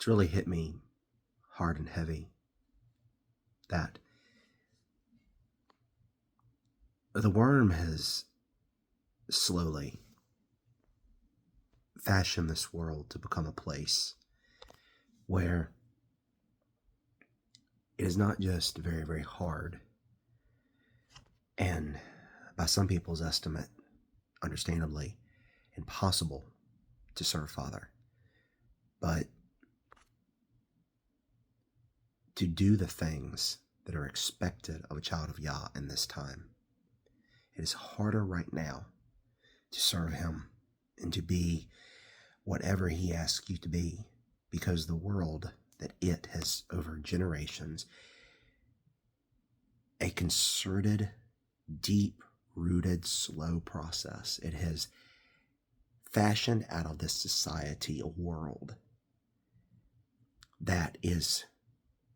It's really hit me hard and heavy that the worm has slowly fashioned this world to become a place where it is not just very, very hard and, by some people's estimate, understandably, impossible to serve Father, but to do the things that are expected of a child of Yah in this time. It is harder right now to serve Him and to be whatever He asks you to be, because the world that it has, over generations, a concerted, deep-rooted, slow process. It has fashioned out of this society a world that is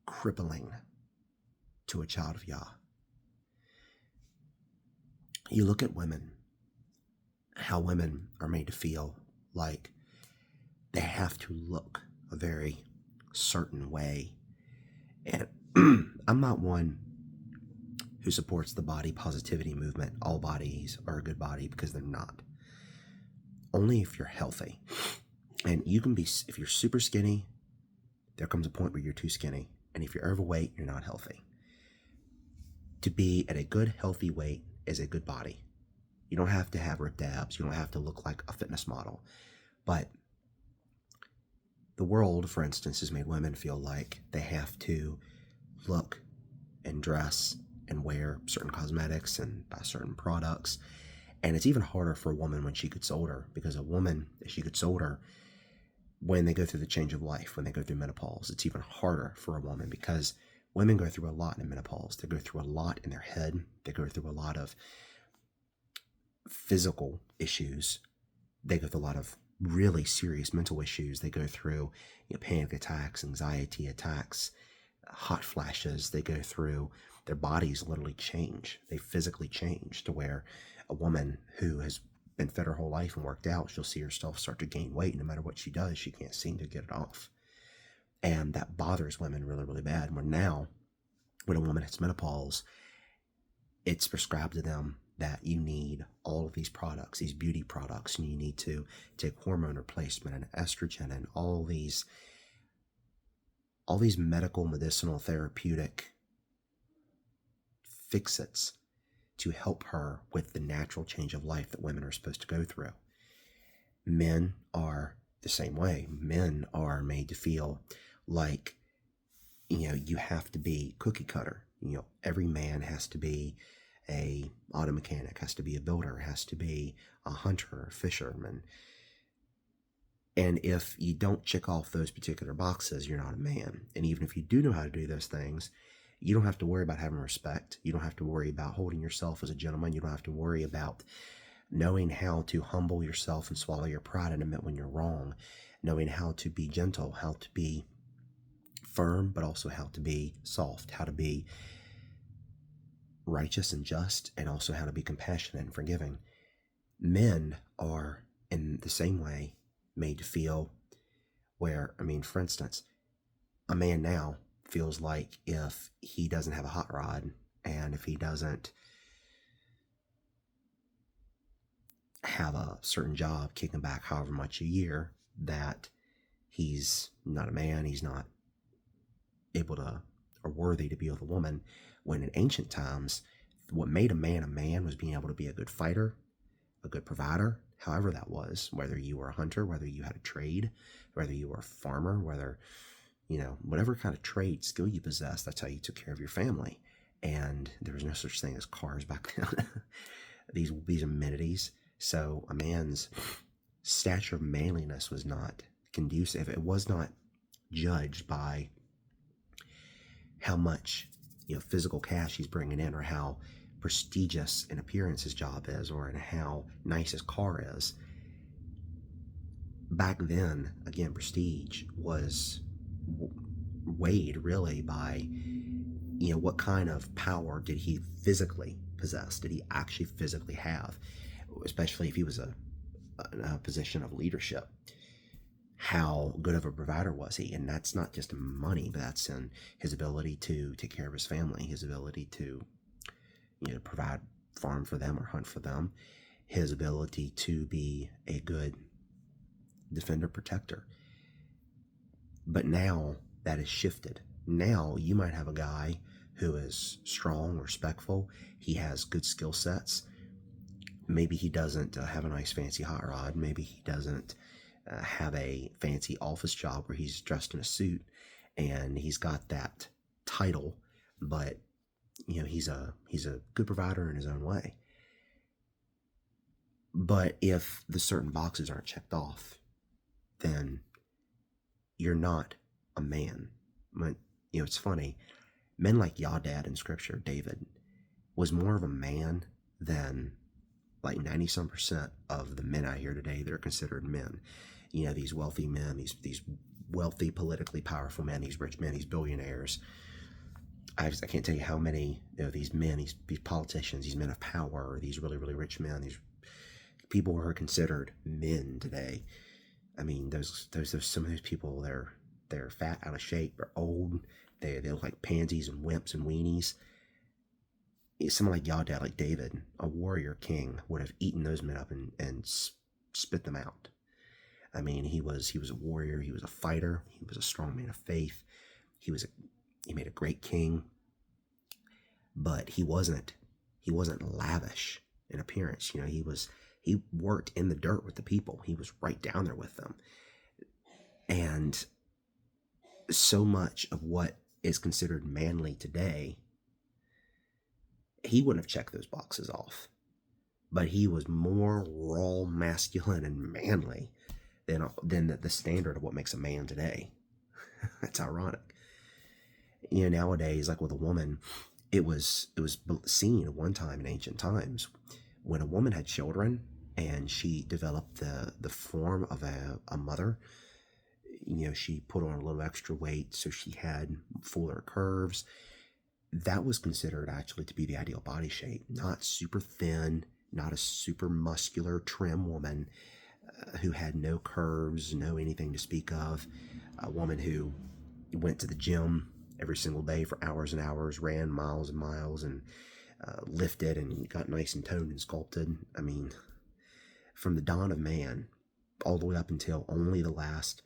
crippling to a child of Yah. You look at women, how women are made to feel like they have to look a very certain way. And I'm not one who supports the body positivity movement. All bodies are a good body, because they're not. Only if you're healthy. And you can be, if you're super skinny, there comes a point where you're too skinny. And if you're overweight, you're not healthy. To be at a good, healthy weight is a good body. You don't have to have ripped abs. You don't have to look like a fitness model. But the world, for instance, has made women feel like they have to look and dress and wear certain cosmetics and buy certain products. And it's even harder for a woman when she gets older, because a woman, as she gets older, when they go through the change of life, when they go through menopause, it's even harder for a woman, because women go through a lot in menopause. They go through a lot in their head. They go through a lot of physical issues. They go through a lot of really serious mental issues. They go through panic attacks, anxiety attacks, hot flashes. They go through, their bodies literally change. They physically change, to where a woman who has been fed her whole life and worked out, she'll see herself start to gain weight. No matter what she does, she can't seem to get it off. And that bothers women really, really bad. Where now, when a woman hits menopause, it's prescribed to them that you need all of these products, these beauty products, and you need to take hormone replacement and estrogen and all these medical, medicinal, therapeutic fix-its to help her with the natural change of life that women are supposed to go through. Men are the same way. Men are made to feel like, you have to be cookie cutter. Every man has to be a auto mechanic, has to be a builder, has to be a hunter, a fisherman. And if you don't check off those particular boxes, you're not a man. And even if you do know how to do those things, you don't have to worry about having respect. You don't have to worry about holding yourself as a gentleman. You don't have to worry about knowing how to humble yourself and swallow your pride and admit when you're wrong. Knowing how to be gentle, how to be firm, but also how to be soft, how to be righteous and just, and also how to be compassionate and forgiving. Men are, in the same way, made to feel where, for instance, a man now feels like if he doesn't have a hot rod, and if he doesn't have a certain job kicking back however much a year, that he's not a man, he's not able to, or worthy to be with a woman. When in ancient times, what made a man was being able to be a good fighter, a good provider, however that was, whether you were a hunter, whether you had a trade, whether you were a farmer, whether, whatever kind of trade skill you possessed, that's how you took care of your family. And there was no such thing as cars back then, these amenities. So a man's stature of manliness was not conducive. It was not judged by how much physical cash he's bringing in, or how prestigious in appearance his job is, or in how nice his car is. Back then, again, prestige was weighed really by, what kind of power did he physically possess? Did he actually physically have? Especially if he was in a position of leadership. how good of a provider was he? And that's not just money, but that's in his ability to take care of his family, his ability to, provide, farm for them or hunt for them, his ability to be a good defender, protector. But now that has shifted. Now you might have a guy who is strong, respectful, he has good skill sets. Maybe he doesn't have a nice fancy hot rod. Maybe he doesn't have a fancy office job where he's dressed in a suit and he's got that title, but he's a good provider in his own way. But if the certain boxes aren't checked off, then you're not a man. But, it's funny. Men like Yahweh in Scripture, David, was more of a man than like 90-some% of the men out here today that are considered men. These wealthy men, these wealthy, politically powerful men, these rich men, these billionaires. I can't tell you how many these men, these politicians, these men of power, these really, really rich men, these people who are considered men today. I mean, there's some of those people. They're fat, out of shape, they're old. They look like pansies and wimps and weenies. Someone like Yahweh, like David, a warrior king, would have eaten those men up and spit them out. I mean, he was a warrior. He was a fighter. He was a strong man of faith. He made a great king. But he wasn't lavish in appearance. He worked in the dirt with the people. He was right down there with them. And so much of what is considered manly today, he wouldn't have checked those boxes off. But he was more raw, masculine, and manly than the standard of what makes a man today. That's ironic. Nowadays, like with a woman, it was seen at one time in ancient times when a woman had children and she developed the form of a mother. She put on a little extra weight, so she had fuller curves. That was considered actually to be the ideal body shape. Not super thin, not a super muscular, trim woman who had no curves, no anything to speak of. A woman who went to the gym every single day for hours and hours, ran miles and miles, and lifted and got nice and toned and sculpted. I mean, from the dawn of man all the way up until only the last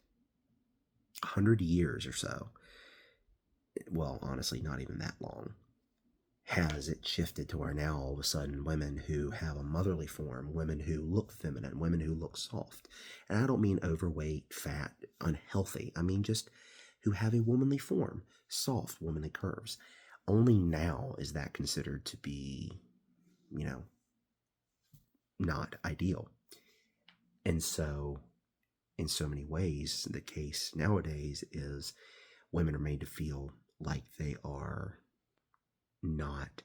100 years or so, well, honestly, not even that long, has it shifted to where now all of a sudden women who have a motherly form, women who look feminine, women who look soft, and I don't mean overweight, fat, unhealthy, I mean just who have a womanly form, soft womanly curves. Only now is that considered to be, not ideal. And so, in so many ways, the case nowadays is women are made to feel like they are not,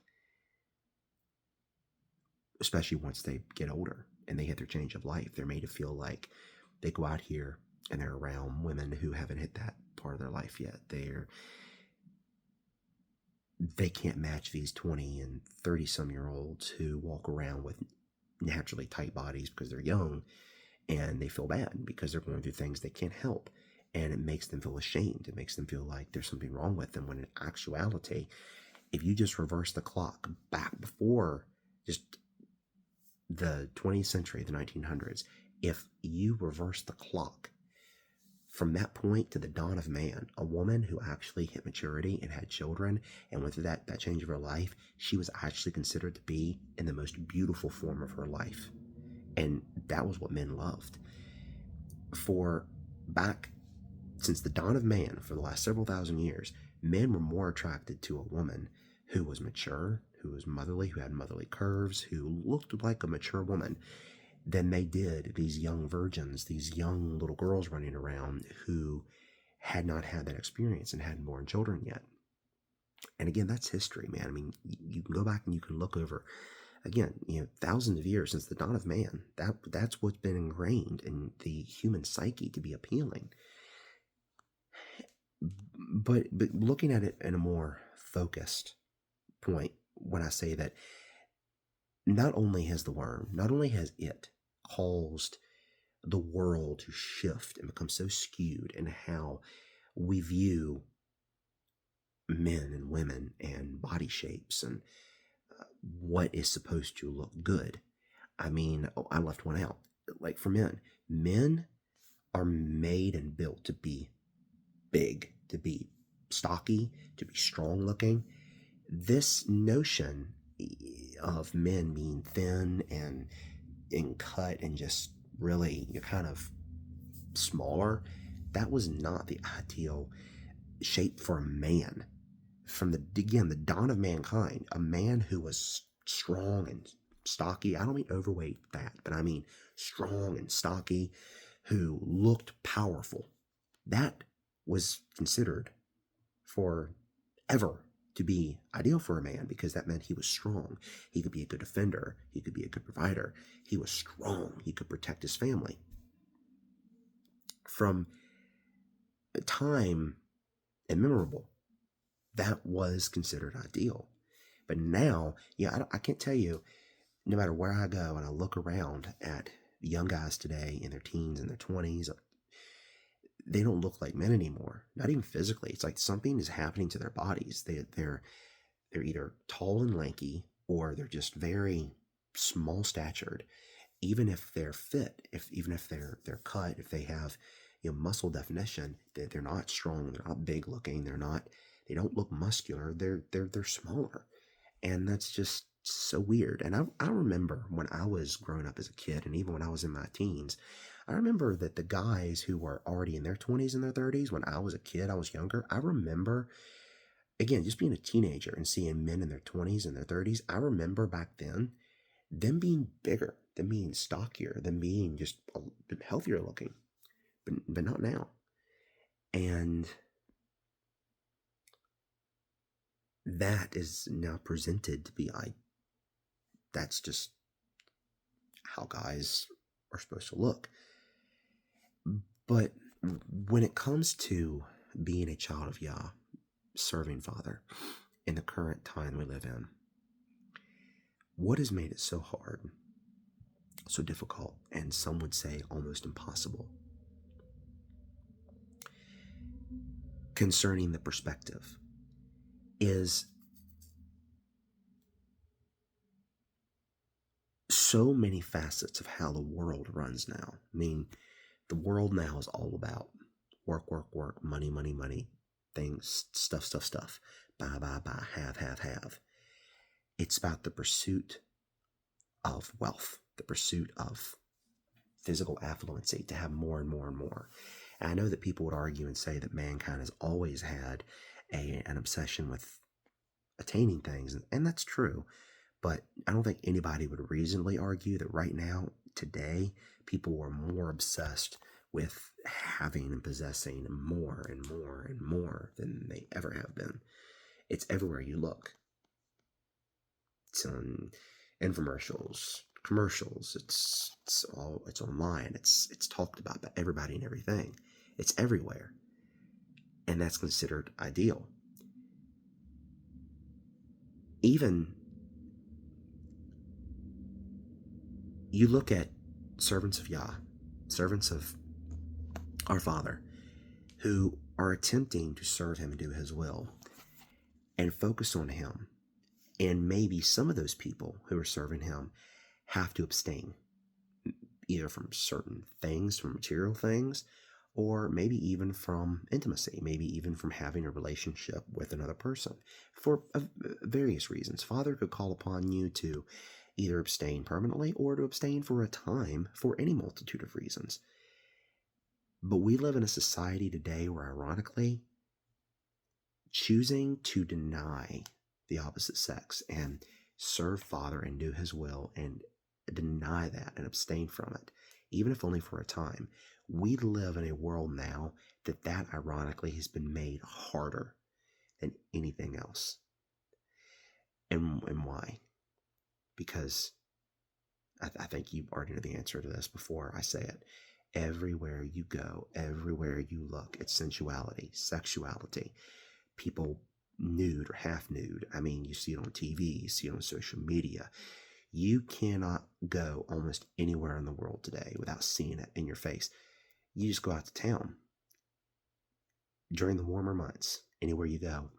especially once they get older and they hit their change of life, they're made to feel like they go out here and they're around women who haven't hit that part of their life yet. They can't match these 20 and 30 some year olds who walk around with naturally tight bodies because they're young, and they feel bad because they're going through things they can't help, and it makes them feel ashamed. It makes them feel like there's something wrong with them, when in actuality, if you just reverse the clock back before just the 20th century, the 1900s, if you reverse the clock from that point to the dawn of man, a woman who actually hit maturity and had children and went through that change of her life, she was actually considered to be in the most beautiful form of her life. And that was what men loved. For back since the dawn of man, for the last several thousand years, men were more attracted to a woman who was mature, who was motherly, who had motherly curves, who looked like a mature woman, than they did these young virgins, these young little girls running around who had not had that experience and hadn't born children yet. And again, that's history, man. I mean, you can go back and you can look over, again, thousands of years since the dawn of man. That's what's been ingrained in the human psyche to be appealing. But looking at it in a more focused point, when I say that not only has it caused the world to shift and become so skewed in how we view men and women and body shapes and what is supposed to look good. I mean, oh, I left one out. Like for men, men are made and built to be big, to be stocky, to be strong looking. This notion of men being thin and cut and just really you're kind of smaller, that was not the ideal shape for a man. From the dawn of mankind, a man who was strong and stocky, I don't mean overweight fat, but I mean strong and stocky, who looked powerful, that was considered forever to be ideal for a man, because that meant he was strong. He could be a good defender. He could be a good provider. He was strong. He could protect his family. From time immemorable, that was considered ideal. But now, yeah, I can't tell you, no matter where I go and I look around at young guys today in their teens and their 20s, they don't look like men anymore. Not even physically. It's like something is happening to their bodies. They're either tall and lanky, or they're just very small statured. Even if they're fit, even if they're cut, if they have muscle definition, they're not strong. They're not big looking. They don't look muscular. They're smaller, and that's just so weird. And I remember when I was growing up as a kid, and even when I was in my teens, I remember that the guys who were already in their 20s and their 30s, when I was a kid, I was younger, I remember, again, just being a teenager and seeing men in their 20s and their 30s, I remember back then them being bigger, them being stockier, them being just healthier looking, but not now. And that is now presented to be, that's just how guys are supposed to look. But when it comes to being a child of Yah, serving Father, in the current time we live in, what has made it so hard, so difficult, and some would say almost impossible? Concerning the perspective is so many facets of how the world runs now. I mean, the world now is all about work, work, work, money, money, money, things, stuff, buy, have. It's about the pursuit of wealth, the pursuit of physical affluency, to have more and more and more. And I know that people would argue and say that mankind has always had an obsession with attaining things, and that's true. But I don't think anybody would reasonably argue that right now, today, people are more obsessed with having and possessing more and more and more than they ever have been. It's everywhere you look. It's on infomercials, commercials. It's online. It's talked about by everybody and everything. It's everywhere, and that's considered ideal. Even you look at servants of Yah, servants of our Father, who are attempting to serve Him and do His will and focus on Him. And maybe some of those people who are serving Him have to abstain, either from certain things, from material things, or maybe even from intimacy, maybe even from having a relationship with another person, for various reasons. Father could call upon you to either abstain permanently or to abstain for a time for any multitude of reasons. But we live in a society today where, ironically, choosing to deny the opposite sex and serve Father and do His will and deny that and abstain from it, even if only for a time, we live in a world now that ironically has been made harder than anything else. And why? Because I think you already know the answer to this before I say it. Everywhere you go, everywhere you look, it's sensuality, sexuality, people nude or half nude. I mean, you see it on TV, you see it on social media, You cannot go almost anywhere in the world today without seeing it in your face. You just go out to town during the warmer months, anywhere you go,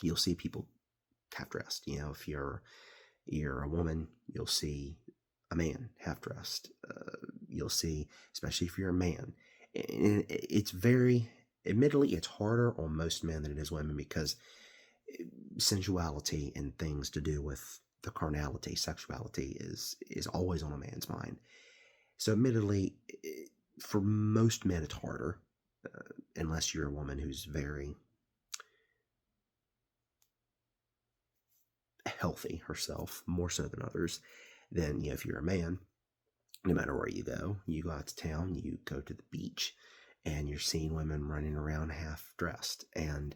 you'll see people half dressed. If you're a woman, you'll see a man half dressed. You'll see, especially if you're a man, and it's very, admittedly, it's harder on most men than it is women because sensuality and things to do with the carnality, sexuality is always on a man's mind. So, admittedly, for most men, it's harder, unless you're a woman who's very healthy herself, more so than others. Then, if you're a man, no matter where you go out to town, you go to the beach, and you're seeing women running around half dressed. And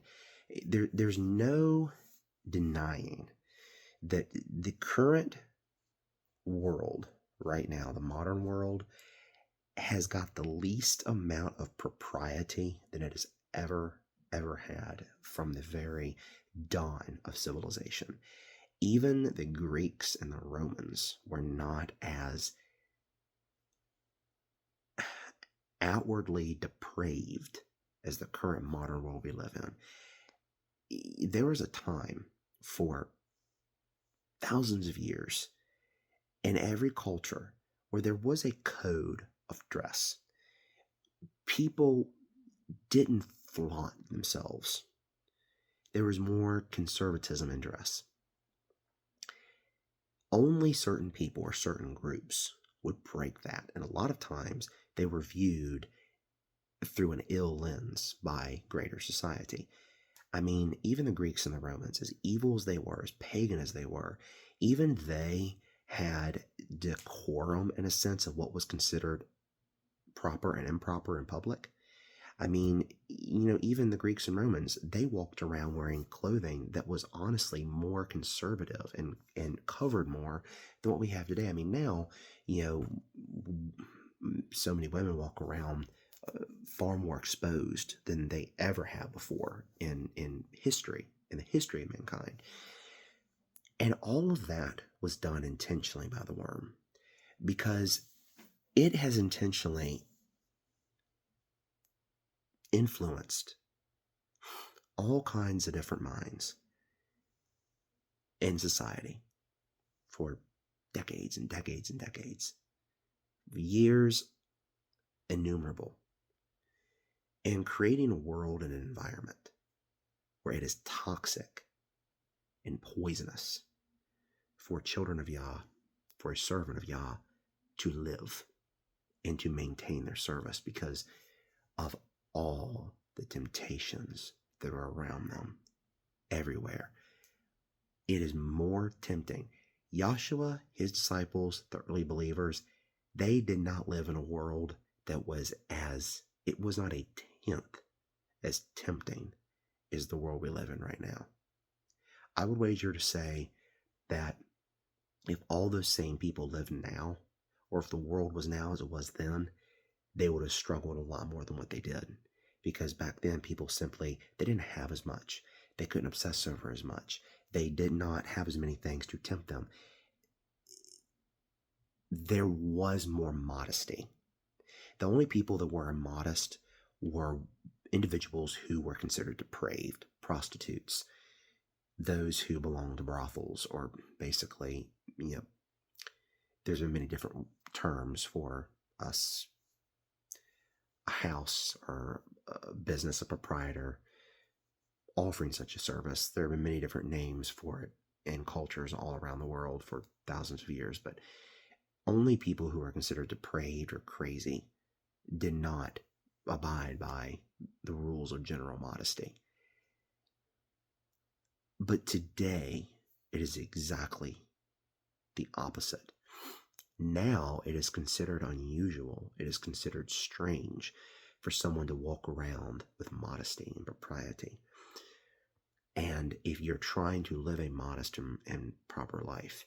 there's no denying that the current world right now, the modern world, has got the least amount of propriety that it has ever had from the very dawn of civilization. Even the Greeks and the Romans were not as outwardly depraved as the current modern world we live in. There was a time for thousands of years in every culture where there was a code of dress. People didn't flaunt themselves. There was more conservatism in dress. Only certain people or certain groups would break that, and a lot of times they were viewed through an ill lens by greater society. I mean, even the Greeks and the Romans, as evil as they were, as pagan as they were, even they had decorum in a sense of what was considered proper and improper in public. I mean, even the Greeks and Romans, they walked around wearing clothing that was honestly more conservative and covered more than what we have today. I mean, now, so many women walk around far more exposed than they ever have before in history, in the history of mankind. And all of that was done intentionally by the worm, because it has intentionally influenced all kinds of different minds in society for decades and decades and decades, years innumerable, and creating a world and an environment where it is toxic and poisonous for children of Yah, for a servant of Yah, to live and to maintain their service because of all the temptations that are around them everywhere. It is more tempting. Yahshua, his disciples, the early believers, they did not live in a world that was it was not a tenth as tempting as the world we live in right now. I would wager to say that if all those same people lived now, or if the world was now as it was then, they would have struggled a lot more than what they did. Because back then, people simply, they didn't have as much. They couldn't obsess over as much. They did not have as many things to tempt them. There was more modesty. The only people that were immodest were individuals who were considered depraved, prostitutes, those who belonged to brothels, or basically, there's been many different terms for us, a house or a business, a proprietor offering such a service. There have been many different names for it in cultures all around the world for thousands of years, but only people who are considered depraved or crazy did not abide by the rules of general modesty. But today, it is exactly the opposite. Now it is considered unusual, it is considered strange for someone to walk around with modesty and propriety. And if you're trying to live a modest and proper life,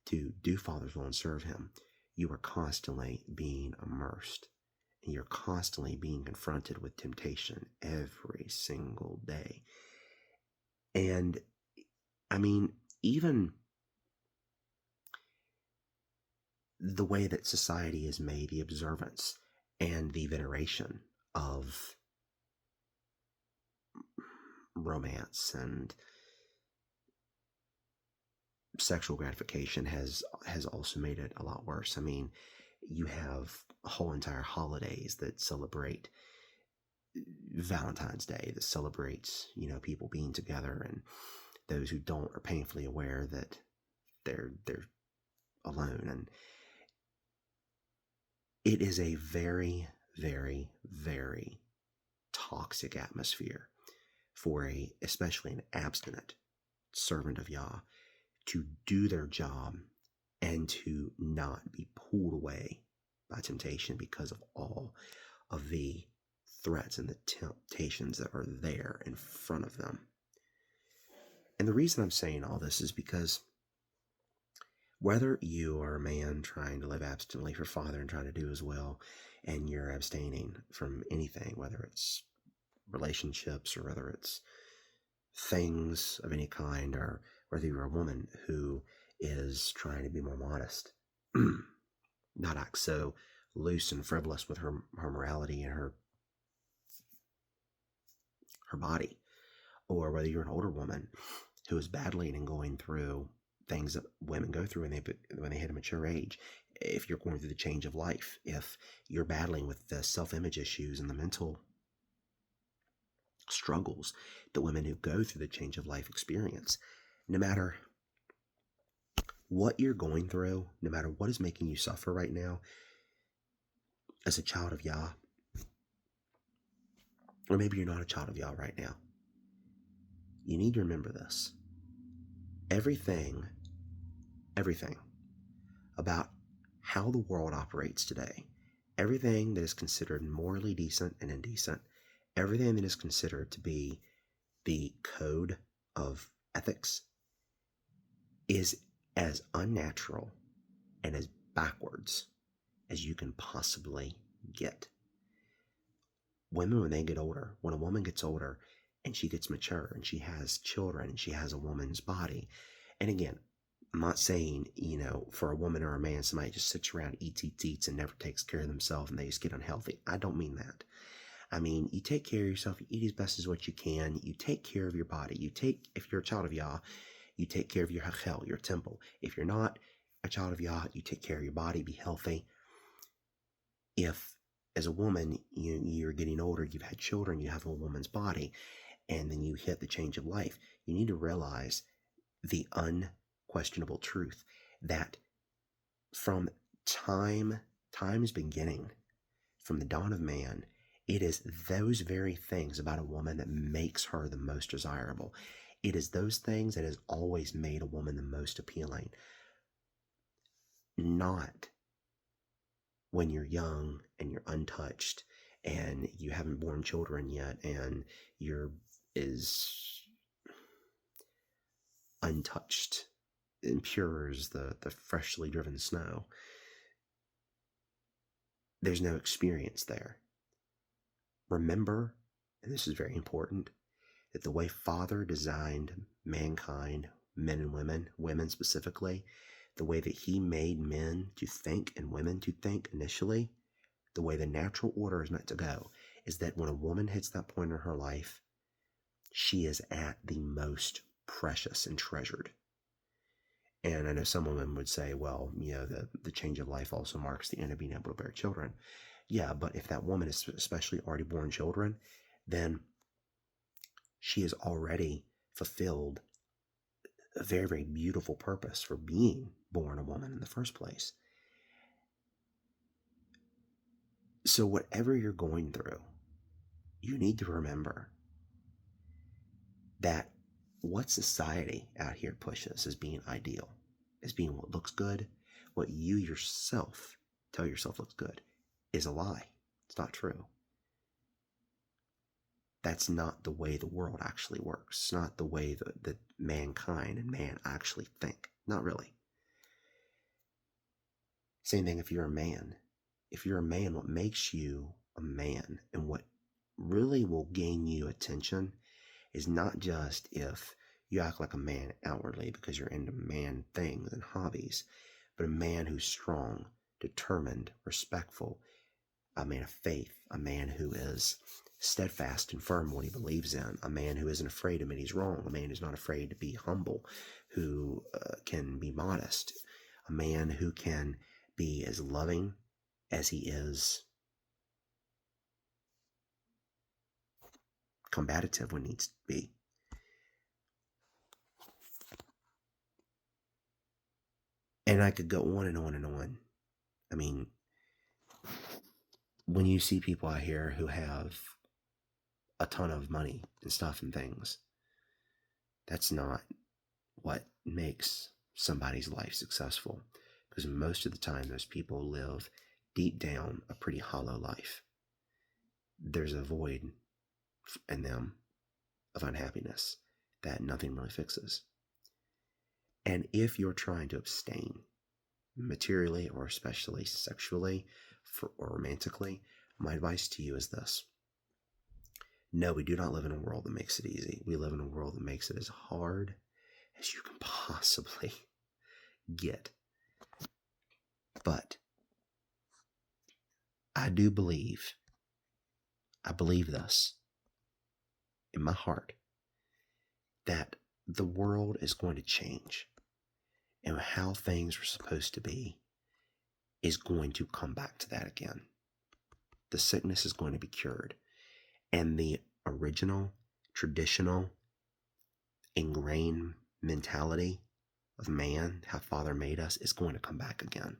to do Father's will and serve Him, you are constantly being immersed, and you're constantly being confronted with temptation every single day. And I mean, even the way that society has made the observance and the veneration of romance and sexual gratification has also made it a lot worse. I mean, you have whole entire holidays that celebrate Valentine's Day, that celebrates, people being together, and those who don't are painfully aware that they're alone. And it is a very, very, very toxic atmosphere for especially an abstinent servant of Yah to do their job and to not be pulled away by temptation because of all of the threats and the temptations that are there in front of them. And the reason I'm saying all this is because whether you are a man trying to live abstinently for Father and trying to do as well, and you're abstaining from anything, whether it's relationships or whether it's things of any kind, or whether you're a woman who is trying to be more modest, not act so loose and frivolous with her morality and her body, or whether you're an older woman who is battling and going through things that women go through when they hit a mature age. If you're going through the change of life, if you're battling with the self-image issues and the mental struggles that women who go through the change of life experience, no matter what you're going through, no matter what is making you suffer right now, as a child of Yah, or maybe you're not a child of Yah right now, you need to remember this. Everything about how the world operates today, everything that is considered morally decent and indecent, everything that is considered to be the code of ethics, is as unnatural and as backwards as you can possibly get. Women, when they get older, when a woman gets older and she gets mature and she has children and she has a woman's body, and again, I'm not saying, for a woman or a man, somebody just sits around, eats, and never takes care of themselves and they just get unhealthy. I don't mean that. I mean, you take care of yourself, you eat as best as what you can, you take care of your body. If you're a child of Yah, you take care of your hachel, your temple. If you're not a child of Yah, you take care of your body, be healthy. If, as a woman, you're getting older, you've had children, you have a woman's body, and then you hit the change of life, you need to realize the unquestionable truth that from time's beginning, from the dawn of man, it is those very things about a woman that makes her the most desirable. It is those things that has always made a woman the most appealing. Not when you're young and you're untouched and you haven't born children yet and you're as untouched and pure as the freshly driven snow. There's no experience there. Remember, and this is very important, that the way Father designed mankind, men and women specifically, the way that he made men to think and women to think initially, the way the natural order is meant to go, is that when a woman hits that point in her life, she is at the most precious and treasured. And I know some women would say, well, the change of life also marks the end of being able to bear children. Yeah, but if that woman is especially already born children, then she has already fulfilled a very, very beautiful purpose for being born a woman in the first place. So whatever you're going through, you need to remember that what society out here pushes as being ideal, as being what looks good, what you yourself tell yourself looks good, is a lie. It's not true. That's not the way the world actually works. It's not the way that mankind and man actually think. Not really. Same thing if you're a man. If you're a man, what makes you a man and what really will gain you attention is not just if you act like a man outwardly because you're into man things and hobbies, but a man who's strong, determined, respectful, a man of faith, a man who is steadfast and firm in what he believes in, a man who isn't afraid to admit he's wrong, a man who's not afraid to be humble, who can be modest, a man who can be as loving as he is combative when needs to be. And I could go on and on and on. I mean, when you see people out here who have a ton of money and stuff and things, that's not what makes somebody's life successful. Because most of the time, those people live deep down a pretty hollow life. There's a void in them of unhappiness that nothing really fixes. And if you're trying to abstain materially or especially sexually or romantically, my advice to you is this. No, we do not live in a world that makes it easy. We live in a world that makes it as hard as you can possibly get. But I believe this in my heart, that the world is going to change, and how things were supposed to be is going to come back to that again. The sickness is going to be cured, and the original, traditional, ingrained mentality of man, how Father made us, is going to come back again.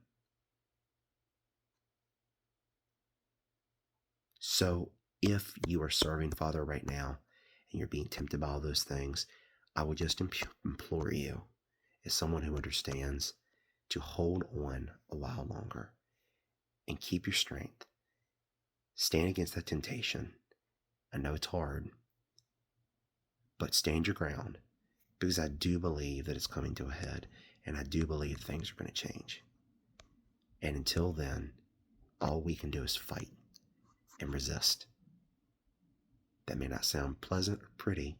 So if you are serving Father right now and you're being tempted by all those things, I would just implore you, as someone who understands, to hold on a while longer and keep your strength. Stand against that temptation. I know it's hard, but stand your ground, because I do believe that it's coming to a head, and I do believe things are going to change. And until then, all we can do is fight and resist. That may not sound pleasant or pretty,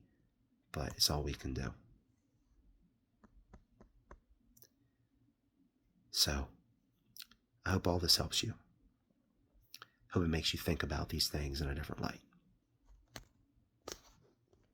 but it's all we can do. So, I hope all this helps you. Hope it makes you think about these things in a different light.